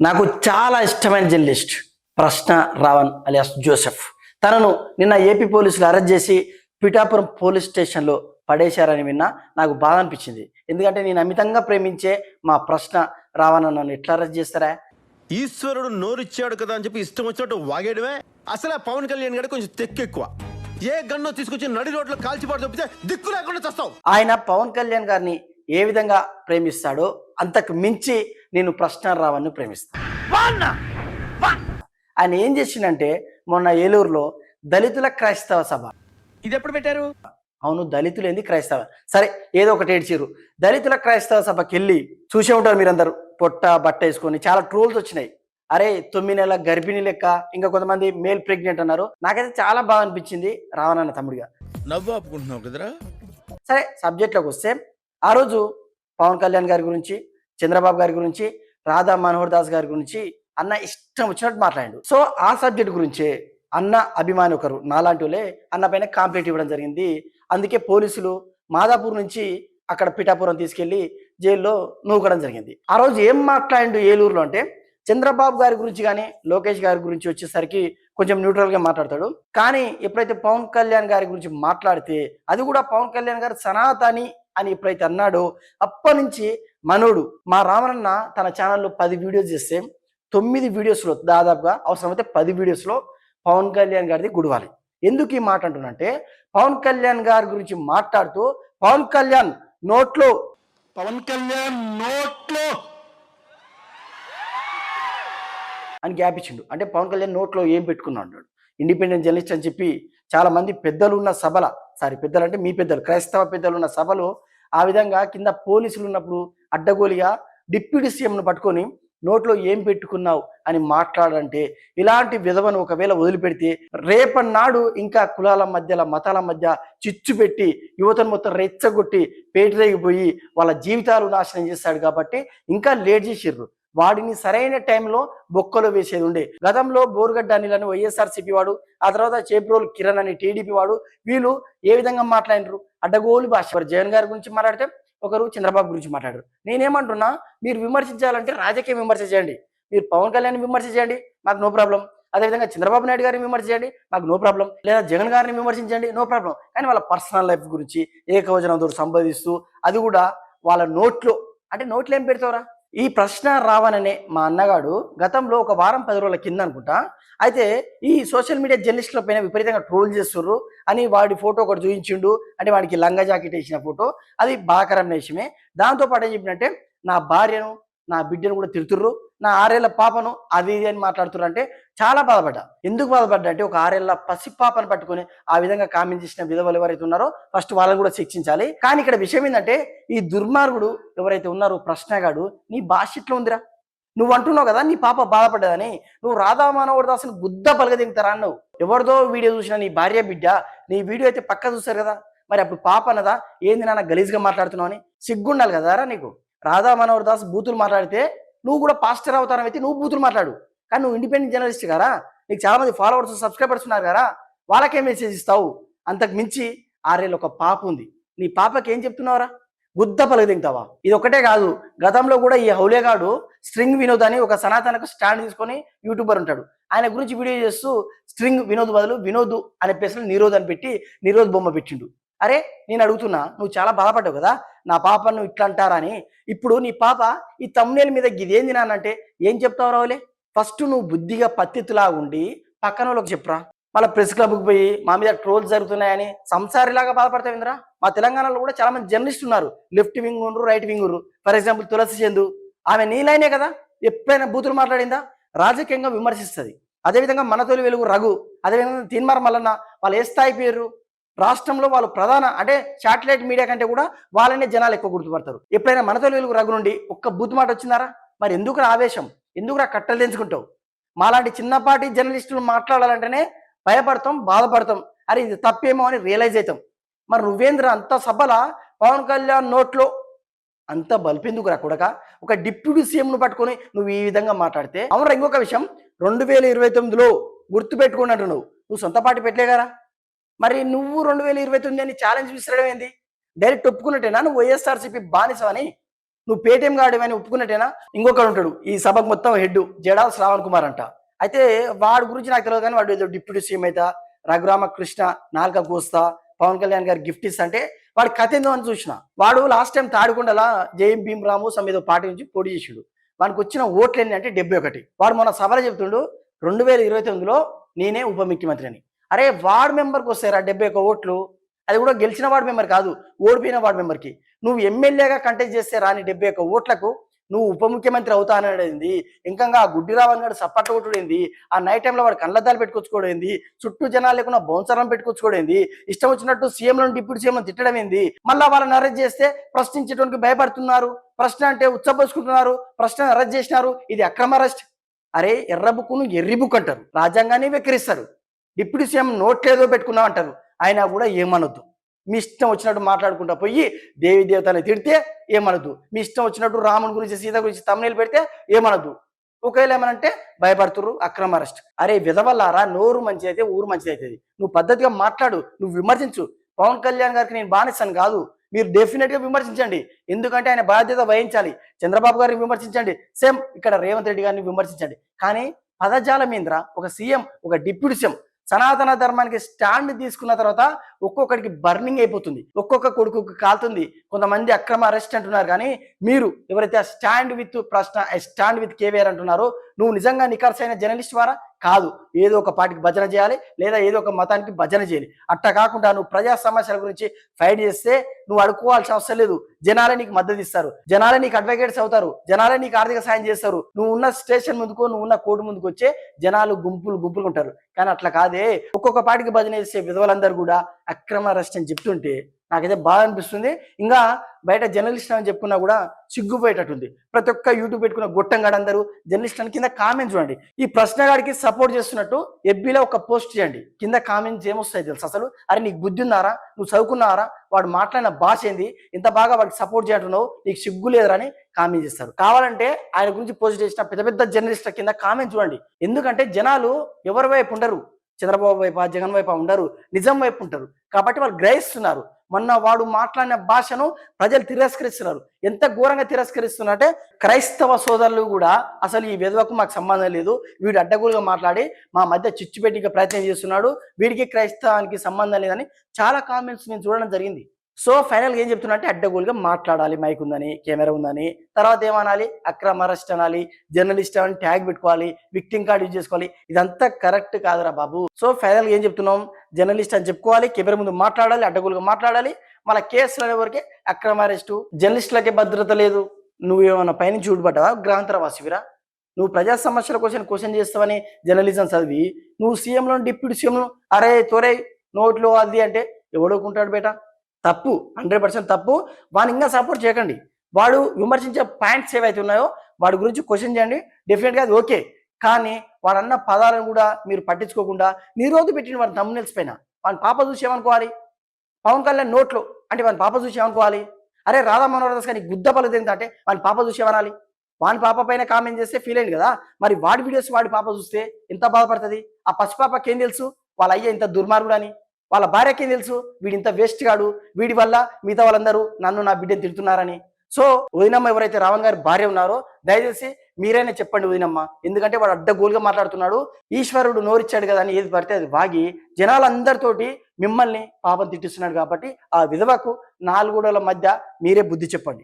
నాకు చాలా ఇష్టమైన జర్నలిస్ట్ ప్రశ్న రావణ్ అలియాస్ జోసెఫ్. తనను నిన్న ఏపీ పోలీసులు అరెస్ట్ చేసి పిఠాపురం పోలీస్ స్టేషన్లో పడేశారని విన్నా నాకు బాధ అనిపించింది. ఎందుకంటే నేను అమితంగా ప్రేమించే మా ప్రశ్న రావణ్ నన్ను ఎట్లా అరెస్ట్ చేస్తారా? ఈశ్వరుడు నోరిచ్చాడు కదా అని చెప్పి ఇష్టం వచ్చినట్టు వాగేయడమే. అసలు పవన్ కళ్యాణ్ గారు కొంచెం తెక్కెక్కువ. ఏ గన్నో తీసుకొచ్చి నడి రోడ్లో కాల్చిపాటు తప్పితే దిక్కు లేకుండా చేస్తావు. ఆయన పవన్ కళ్యాణ్ గారిని ఏ విధంగా ప్రేమిస్తాడో అంతకు మించి నేను ప్రశ్న రావణ్ని ప్రేమిస్తాను. ఆయన ఏం చేసిండంటే మొన్న ఏలూరులో దళితుల క్రైస్తవ సభ. ఇది ఎప్పుడు పెట్టారు? అవును, దళితులు ఏంది క్రైస్తవ, సరే ఏదో ఒకటి ఏడ్చిరు. దళితుల క్రైస్తవ సభకి వెళ్ళి చూసే ఉంటారు మీరందరూ, పొట్ట బట్ట వేసుకొని చాలా ట్రోల్స్ వచ్చినాయి. అరే 9 నెలల గర్భిణి లెక్క, ఇంకా కొంతమంది మేల్ ప్రెగ్నెంట్ అన్నారు. నాకైతే చాలా బాగా అనిపించింది రావణన్న తమ్ముడిగా. నవ్వు ఆపుకుంటున్నావు కదరా. సరే సబ్జెక్ట్లోకి వస్తే, ఆ రోజు పవన్ కళ్యాణ్ గారి గురించి, చంద్రబాబు గారి గురించి, రాధా మనోహర్ దాస్ గారి గురించి అన్న ఇష్టం వచ్చినట్టు మాట్లాడాడు. సో ఆ సబ్జెక్ట్ గురించే అన్న అభిమాని ఒకరు నాలాంటి వాళ్ళే అన్న పైన కాంప్లైంట్ ఇవ్వడం జరిగింది. అందుకే పోలీసులు మాదాపూర్ నుంచి అక్కడ పిఠాపురం తీసుకెళ్లి జైల్లో నూకడం జరిగింది. ఆ రోజు ఏం మాట్లాడిండు ఏలూరులో అంటే, చంద్రబాబు గారి గురించి కానీ లోకేష్ గారి గురించి వచ్చేసరికి కొంచెం న్యూట్రల్గా మాట్లాడతాడు. కానీ ఎప్పుడైతే పవన్ కళ్యాణ్ గారి గురించి మాట్లాడితే, అది కూడా పవన్ కళ్యాణ్ గారు సనాతని అని ఎప్పుడైతే అన్నాడో అప్పటి నుంచి మనోడు మా రామరన్న తన ఛానల్లో 10 వీడియోస్ చేస్తే 9 వీడియోస్లో దాదాపుగా అవసరమైతే 10 వీడియోస్లో పవన్ కళ్యాణ్ గారిది గుడివాలి. ఎందుకు ఈ మాట అంటున్నంటే, పవన్ కళ్యాణ్ గారి గురించి మాట్లాడుతూ పవన్ కళ్యాణ్ నోట్లో అని గ్యాప్ ఇచ్చిండు. అంటే పవన్ కళ్యాణ్ నోట్లో ఏం పెట్టుకున్నాడు. ఇండిపెండెంట్ జర్నలిస్ట్ అని చెప్పి చాలా మంది పెద్దలు ఉన్న సభల, పెద్దలు అంటే మీ పెద్దలు, క్రైస్తవ పెద్దలు ఉన్న సభలో ఆ విధంగా కింద పోలీసులు ఉన్నప్పుడు అడ్డగోలిగా డిప్యూటీ సీఎంను పట్టుకొని నోట్లో ఏం పెట్టుకున్నావు అని మాట్లాడంటే, ఇలాంటి విధవను ఒకవేళ వదిలిపెడితే రేపన్నాడు ఇంకా కులాల మధ్యలో మతాల మధ్య చిచ్చు పెట్టి యువతను మొత్తం రెచ్చగొట్టి పేటరేగిపోయి వాళ్ళ జీవితాలు నాశనం చేస్తాడు. కాబట్టి ఇంకా లేట్ చేసిర్రు. వాడిని సరైన టైంలో బొక్కలో వేసేది ఉండే. గతంలో బోరుగడ్డ అనిల్ అని వైఎస్ఆర్సీపీ వాడు, ఆ తర్వాత చేప్రోలు కిరణ్ అని టీడీపీ వాడు, వీళ్ళు ఏ విధంగా మాట్లాడినారు? అడ్డగోలు భాష. జగన్ గారి గురించి మాట్లాడితే ఒకరు చంద్రబాబు గురించి మాట్లాడారు. నేనేమంటున్నా, మీరు విమర్శించాలంటే రాజకీయ విమర్శ చేయండి. మీరు పవన్ కళ్యాణ్ విమర్శ చేయండి, నాకు నో ప్రాబ్లం. అదేవిధంగా చంద్రబాబు నాయుడు గారిని విమర్శ చేయండి, నాకు నో ప్రాబ్లం. లేదా జగన్ గారిని విమర్శించండి, నో ప్రాబ్లం. కానీ వాళ్ళ పర్సనల్ లైఫ్ గురించి ఏకవచనంతో సంబోధిస్తూ, అది కూడా వాళ్ళ నోట్లో, అంటే నోట్లో ఏం పెడతావురా? ఈ ప్రశ్న రావణనే మా అన్నగాడు గతంలో ఒక వారం 10 రోజుల కింద అనుకుంటా, అయితే ఈ సోషల్ మీడియా జర్నలిస్టుల పైన విపరీతంగా ట్రోల్ చేస్తుర్రు అని వాడి ఫోటో ఒకటి చూపించిండు. అంటే వాడికి లంగా జాకెట్ వేసిన ఫోటో, అది బాధాకరమైన విషయమే. దాంతోపాటు ఏం చెప్పినంటే, నా భార్యను నా బిడ్డను కూడా తిడుతుర్రు, నా 6 ఏళ్ల పాపను అది ఇది అని మాట్లాడుతుర్రు. అంటే చాలా బాధపడ్డా. ఎందుకు బాధపడ్డా అంటే, ఒక 6 ఏళ్ల పసిపాపను పట్టుకొని ఆ విధంగా కామెంట్ చేసిన విధవలు ఎవరైతే ఉన్నారో ఫస్ట్ వాళ్ళని కూడా శిక్షించాలి. కానీ ఇక్కడ విషయం ఏంటంటే, ఈ దుర్మార్గుడు ఎవరైతే ఉన్నారో ప్రశ్నగాడు, నీ భాష ఇట్లా ఉందిరా. నువ్వు అంటున్నావు కదా నీ పాప బాధపడ్డదని, నువ్వు రాధా మనోహర్ దాస్ని బుద్ధ పలకదింగుతారా అన్నావు. ఎవరిదో వీడియో చూసినా నీ భార్య బిడ్డ నీ వీడియో అయితే పక్క చూస్తారు కదా, మరి అప్పుడు పాప అన్నదా ఏంది నాన్న గలీజ్గా మాట్లాడుతున్నావు అని సిగ్గుండాలి కదారా నీకు. రాధా మనోహర్ దాస్ బూతులు మాట్లాడితే నువ్వు కూడా పాస్టర్ అవుతానని అయితే నువ్వు బూతులు మాట్లాడు. కానీ నువ్వు ఇండిపెండెంట్ జర్నలిస్ట్ కదా, నీకు చాలా మంది ఫాలోవర్స్ సబ్స్క్రైబర్స్ ఉన్నారు కదా, వాళ్ళకే మెసేజ్ ఇస్తావు. అంతకు మించి 6 ఏళ్ళ ఒక పాప ఉంది, నీ పాపకి ఏం చెప్తున్నావురా? బుద్ధ పలకదింగుతావా? ఇది ఒకటే కాదు, గతంలో కూడా ఈ హౌలేగాడు స్ట్రింగ్ వినోద్ అని ఒక సనాతనకు స్టాండ్ తీసుకొని యూట్యూబర్ ఉంటాడు. ఆయన గురించి వీడియో చేస్తూ స్ట్రింగ్ వినోద్ బదులు వినోద్ అనే ప్లేస్లో నిరోధ్ అని పెట్టి నిరోధ్ బొమ్మ పెట్టిండు. అరే నేను అడుగుతున్నా, నువ్వు చాలా బాధపడ్డావు కదా నా పాపను ఇట్లా అంటారా అని. ఇప్పుడు నీ పాప ఈ తమ్మునేల మీద గిదేంది నానంటే ఏం చెప్తావు రావులే? ఫస్ట్ నువ్వు బుద్ధిగా పత్తితులా ఉండి పక్కన వాళ్ళకి చెప్పురా. మళ్ళీ ప్రెస్ క్లబ్కి పోయి మా మీద ట్రోల్స్ జరుగుతున్నాయని సంసారిలాగా బాధపడతావు ఇంద్రా. మా తెలంగాణలో కూడా చాలా మంది జర్నలిస్ట్ ఉన్నారు, లెఫ్ట్ వింగ్ ఉన్నారు, రైట్ వింగ్ ఉన్నారు. ఫర్ ఎగ్జాంపుల్ తులసి చందు, ఆమె నీలైనే కదా, ఎప్పుడైనా బూతులు మాట్లాడిందా? రాజకీయంగా విమర్శిస్తుంది. అదేవిధంగా మన తొలి వెలుగు రఘు, అదేవిధంగా తీన్మార్ మల్లన్న, వాళ్ళు ఏ స్థాయి పేరు? రాష్ట్రంలో వాళ్ళు ప్రధాన, అంటే శాటిలైట్ మీడియా కంటే కూడా వాళ్ళనే జనాలు ఎక్కువ గుర్తుపడతారు. ఎప్పుడైనా మన తొలి వెలుగు రఘు నుండి ఒక్క బూతు మాట వచ్చిందారా? మరి ఎందుకురా ఆవేశం, ఎందుకురా కట్టలు తెంచుకుంటావు? మాలాంటి చిన్నపాటి జర్నలిస్టులు మాట్లాడాలంటేనే భయపడతాం, బాధపడతాం. అరే ఇది తప్పేమో అని రియలైజ్ అవుతాం. మరి నువ్వేంద్ర అంత సభల పవన్ కళ్యాణ్ నోట్లో అంత బల్పెందుకురా కొడక? ఒక డిప్యూటీ సీఎంను పట్టుకొని నువ్వు ఈ విధంగా మాట్లాడితే అవునరా. ఇంకొక విషయం, 2029లో గుర్తుపెట్టుకుని అంటున్నావు, నువ్వు సొంత పార్టీ పెట్టలేగారా? మరి నువ్వు 2029 అని ఛాలెంజ్ విసరడం ఏంది? డైరెక్ట్ ఒప్పుకున్నట్టేనా నువ్వు వైఎస్ఆర్సీపీ బానిసవని? నువ్వు పేటీఎం గాడివని ఒప్పుకున్నట్టేనా? ఇంకొకడు ఉంటాడు ఈ సభకు మొత్తం హెడ్ జడా శ్రావణ్ కుమార్ అంట. అయితే వాడి గురించి నాకు తెలియదు కానీ వాడు ఏదో డిప్యూటీ సీఎం అయితే రఘురామకృష్ణ నాలుక కోస్తా పవన్ కళ్యాణ్ గారు గిఫ్ట్ ఇస్తా అంటే వాడి కథ ఏందో అని చూసిన. వాడు లాస్ట్ టైం తాడికొండలా జేఎం భీమరాము సమ ఏదో పార్టీ నుంచి పోటీ చేసాడు. వానికి వచ్చిన ఓట్లు ఎన్ని అంటే 71. వాడు మొన్న సభలో చెప్తుండు 2029లో నేనే ఉప ముఖ్యమంత్రి అని. అరే వార్డు మెంబర్కి వస్తారా 71 ఓట్లు? అది కూడా గెలిచిన వార్డు మెంబర్ కాదు, ఓడిపోయిన వార్డు మెంబర్కి. నువ్వు ఎమ్మెల్యేగా కంటెస్ట్ చేస్తే రాని 71 ఓట్లకు నువ్వు ఉప ముఖ్యమంత్రి అవుతా అనేది ఇంకా ఆ గుడ్డి రావణ్ గారు సప్పట్ట కొట్టుడేంది, ఆ నైట్ టైంలో వాడు కళ్ళద్దాలు పెట్టుకొచ్చుకోవడేంది, చుట్టూ జనాలు లేకుండా బౌన్సరం పెట్టుకొచ్చుకోవడేంది, ఇష్టం వచ్చినట్టు సీఎంలను డిప్యూటీ సీఎం తిట్టడం ఏంది, మళ్ళా వాళ్ళని అరెస్ట్ చేస్తే ప్రశ్నించడానికి భయపడుతున్నారు, ప్రశ్న అంటే ఉచ్చబోసుకుంటున్నారు, ప్రశ్న అరెస్ట్ చేసినారు, ఇది అక్రమ అరెస్ట్. అరే ఎర్ర బుక్కును ఎర్రి బుక్ అంటారు, రాజ్యాంగాన్ని వెక్కిరిస్తారు. డిప్యూటీ సీఎం నోట్లేదో పెట్టుకున్నాం అంటారు, అయినా కూడా ఏమనొద్దు. మీ ఇష్టం వచ్చినట్టు మాట్లాడుకుంటా పోయి దేవి దేవతని తిడితే ఏమనద్దు. మీ ఇష్టం వచ్చినట్టు రాముని గురించి సీత గురించి తమ్ముళ్ళు పెడితే ఏమనద్దు. ఒకవేళ ఏమనంటే భయపడుతుర్రు, అక్రమ అరెస్ట్. అరే విధవల్లారా, నోరు మంచి అయితే ఊరు మంచిది అవుతుంది. నువ్వు పద్ధతిగా మాట్లాడు, నువ్వు విమర్శించు. పవన్ కళ్యాణ్ గారికి నేను బానిస్తాను కాదు, మీరు డెఫినెట్ గా విమర్శించండి, ఎందుకంటే ఆయన బాధ్యత వహించాలి. చంద్రబాబు గారిని విమర్శించండి, సేమ్ ఇక్కడ రేవంత్ రెడ్డి గారిని విమర్శించండి. కానీ పదజాలం ఏంద్రా, ఒక సీఎం ఒక డిప్యూటీ సీఎం సనాతన ధర్మానికి స్టాండ్ తీసుకున్న తర్వాత ఒక్కొక్కడికి బర్నింగ్ అయిపోతుంది, ఒక్కొక్క కొడుకు కాలుతుంది. కొంతమంది అక్రమ అరెస్ట్ అంటున్నారు, కానీ మీరు ఎవరైతే స్టాండ్ విత్ ప్రశ్న స్టాండ్ విత్ కేవీఆర్ అంటున్నారో నువ్వు నిజంగా నిఖర్సైన జర్నలిస్ట్ వారా కాదు. ఏదో ఒక పార్టీకి భజన చేయాలి, లేదా ఏదో ఒక మతానికి భజన చేయాలి. అట్ట కాకుండా నువ్వు ప్రజా సమస్యల గురించి ఫైట్ చేస్తే నువ్వు అడుక్కోవాల్సిన అవసరం లేదు. జనాలే నీకు మద్దతు ఇస్తారు, జనాలే నీకు అడ్వకేట్స్ అవుతారు, జనాలే నీకు ఆర్థిక సాయం చేస్తారు. నువ్వు ఉన్న స్టేషన్ ముందుకో నువ్వు ఉన్న కోర్టు ముందుకు వచ్చే జనాలు గుంపులు ఉంటారు. కానీ అట్లా కాదే, ఒక్కొక్క పార్టీకి భజన చేసే విధవలందరూ కూడా అక్రమ అరెస్ట్ అని చెప్తుంటే నాకైతే బాగా అనిపిస్తుంది. ఇంకా బయట జర్నలిస్ట్ అని చెప్పుకున్నా కూడా సిగ్గుపోయేటట్టుంది. ప్రతి ఒక్క యూట్యూబ్ పెట్టుకున్న గొట్టంగాడందరూ జర్నలిస్ట్ అని కింద కామెంట్ చూడండి. ఈ ప్రశ్నగాడికి సపోర్ట్ చేస్తున్నట్టు ఎఫ్బీలో ఒక పోస్ట్ చేయండి, కింద కామెంట్స్ ఏమొస్తాయి తెలుసు అసలు? అరే నీకు బుద్ధి ఉన్నారా, నువ్వు చదువుకున్నారా, వాడు మాట్లాడిన భాష ఏంది, ఇంత బాగా వాడికి సపోర్ట్ చేయట్టున్నావు, నీకు సిగ్గు లేదురా అని కామెంట్ చేస్తారు. కావాలంటే ఆయన గురించి పోస్ట్ చేసిన పెద్ద పెద్ద జర్నలిస్ట్ల కింద కామెంట్ చూడండి. ఎందుకంటే జనాలు ఎవరి వైపు ఉండరు, చంద్రబాబు వైపు జగన్ వైపు ఉండరు, నిజం వైపు ఉంటారు. కాబట్టి వాళ్ళు గ్రహిస్తున్నారు. మొన్న వాడు మాట్లాడిన భాషను ప్రజలు తిరస్కరిస్తున్నారు. ఎంత ఘోరంగా తిరస్కరిస్తున్నారంటే క్రైస్తవ సోదరులు కూడా అసలు ఈ విధవకు మాకు సంబంధం లేదు, వీడు అడ్డగోలుగా మాట్లాడి మా మధ్య చిచ్చు పెట్టిక ప్రయత్నం చేస్తున్నాడు, వీడికి క్రైస్తవానికి సంబంధం లేదని చాలా కామెంట్స్ నేను చూడడం జరిగింది. సో ఫైనల్గా ఏం చెప్తున్నా అంటే అడ్డగోలుగా మాట్లాడాలి, మైక్ ఉందని, కెమెరా ఉందని, తర్వాత ఏమనాలి, అక్రమ అరెస్ట్ అనాలి, జర్నలిస్ట్ అని ట్యాగ్ పెట్టుకోవాలి, విక్టింగ్ కార్డ్ యూజ్ చేసుకోవాలి. ఇదంతా కరెక్ట్ కాదురా బాబు. సో ఫైనల్గా ఏం చెప్తున్నాం, జర్నలిస్ట్ అని చెప్పుకోవాలి, కెమెరా ముందు మాట్లాడాలి, అడ్డగోలుగా మాట్లాడాలి. మళ్ళీ కేసులు అనేవరకే అక్రమ అరెస్టు, జర్నలిస్టులకే భద్రత లేదు. నువ్వేమన్నా పైనుంచి ఊడిపడ్డావా? గ్రాంతర వాసివిరా, నువ్వు ప్రజా సమస్యల కోసం క్వశ్చన్ చేస్తావని జర్నలిజం చదివి నువ్వు సీఎంలో డిప్యూటీ సీఎంలో అరే తోరే నోట్లో అది అంటే ఎవడుకుంటాడు బేటా? తప్పు, 100% తప్పు. వాడిని ఇంకా సపోర్ట్ చేయకండి. వాడు విమర్శించే పాయింట్స్ ఏవైతే ఉన్నాయో వాడి గురించి క్వశ్చన్ చేయండి, డెఫినెట్గా అది ఓకే. కానీ వాడు అన్న పదాలను కూడా మీరు పట్టించుకోకుండా నిరోధు పెట్టిన వాడి thumbnails పైన వాని పాప చూసి ఏమనుకోవాలి? పవన్ కళ్యాణ్ నోట్లో అంటే వాని పాప చూసి ఏమనుకోవాలి? అరే రాధా మనోహర్ దాస్ కానీ గుద్ద పలది ఏంటంటే వాని పాప చూసి ఏమనాలి? వాని పాప పైన కామెంట్ చేస్తే ఫీల్ అయింది కదా, మరి వాడి వీడియోస్ వాడి పాప చూస్తే ఎంత బాధపడుతుంది? ఆ పసిపాపకి ఏం తెలుసు వాళ్ళ అయ్య ఇంత దుర్మార్గుడు అని? వాళ్ళ భార్యకి ఏం తెలుసు వీడి ఇంత వేస్ట్ గాడు, వీడి వల్ల మిగతా వాళ్ళందరూ నన్ను నా బిడ్డను తిడుతున్నారని? సో వదినమ్మ ఎవరైతే రావణ్ గారి భార్య ఉన్నారో దయచేసి మీరైనా చెప్పండి వదినమ్మ, ఎందుకంటే వాడు అడ్డగోలుగా మాట్లాడుతున్నాడు. ఈశ్వరుడు నోరిచ్చాడు కదా అని ఏది పడితే అది వాగి జనాలందరితోటి మిమ్మల్ని పాపం తిట్టిస్తున్నాడు. కాబట్టి ఆ విధవకు 4 గోడల మధ్య మీరే బుద్ధి చెప్పండి.